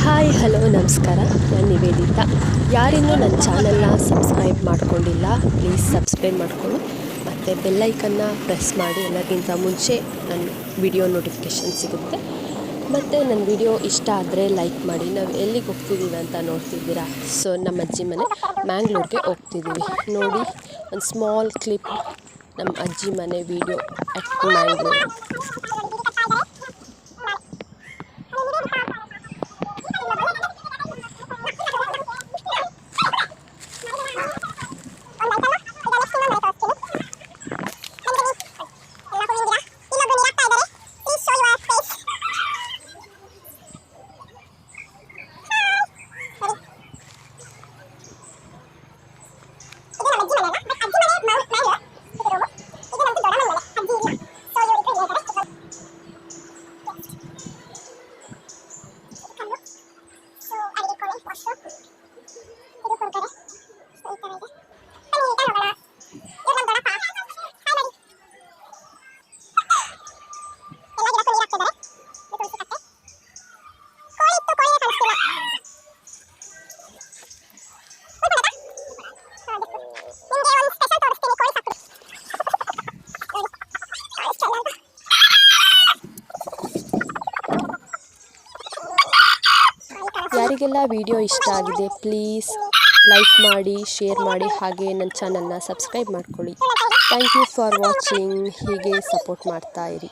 Hi hello ನಮಸ್ಕಾರ, ನಾನು ನಿವೇದಿತಾ. ಯಾರಿನ್ನೂ ನನ್ನ ಚಾನಲ್ನ ಸಬ್ಸ್ಕ್ರೈಬ್ ಮಾಡ್ಕೊಂಡಿಲ್ಲ, ಪ್ಲೀಸ್ ಸಬ್ಸ್ಕ್ರೈಬ್ ಮಾಡಿಕೊಂಡು ಮತ್ತು ಬೆಲ್ಲೈಕನ್ನ ಪ್ರೆಸ್ ಮಾಡಿ. ಎಲ್ಲಕ್ಕಿಂತ ಮುಂಚೆ ನನ್ನ ವಿಡಿಯೋ ನೋಟಿಫಿಕೇಷನ್ ಸಿಗುತ್ತೆ. ಮತ್ತು ನನ್ನ ವಿಡಿಯೋ ಇಷ್ಟ ಆದರೆ ಲೈಕ್ ಮಾಡಿ. ನಾವು ಎಲ್ಲಿಗೆ ಹೋಗ್ತಿದ್ದೀವಿ ಅಂತ ನೋಡ್ತಿದ್ದೀರಾ? ಸೊ ನಮ್ಮ ಅಜ್ಜಿ ಮನೆ ಮ್ಯಾಂಗ್ಳೂರಿಗೆ ಹೋಗ್ತಿದ್ದೀವಿ. ನೋಡಿ, ಒಂದು ಸ್ಮಾಲ್ ಕ್ಲಿಪ್ ನಮ್ಮ ಅಜ್ಜಿ ಮನೆ ವಿಡಿಯೋ ಅಟ್ ಮ್ಯಾಂಗ್ಳೂರು. ಯಾರಿಗೆಲ್ಲ ವಿಡಿಯೋ ಇಷ್ಟ ಆಗಿದೆ ಪ್ಲೀಸ್ ಲೈಕ್ ಮಾಡಿ, ಶೇರ್ ಮಾಡಿ, ಹಾಗೆ ನನ್ನ ಚಾನಲ್ನ ಸಬ್ಸ್ಕ್ರೈಬ್ ಮಾಡ್ಕೊಳ್ಳಿ. Thank you for watching. ಹೀಗೆ ಸಪೋರ್ಟ್ ಮಾಡ್ತಾ ಇರಿ.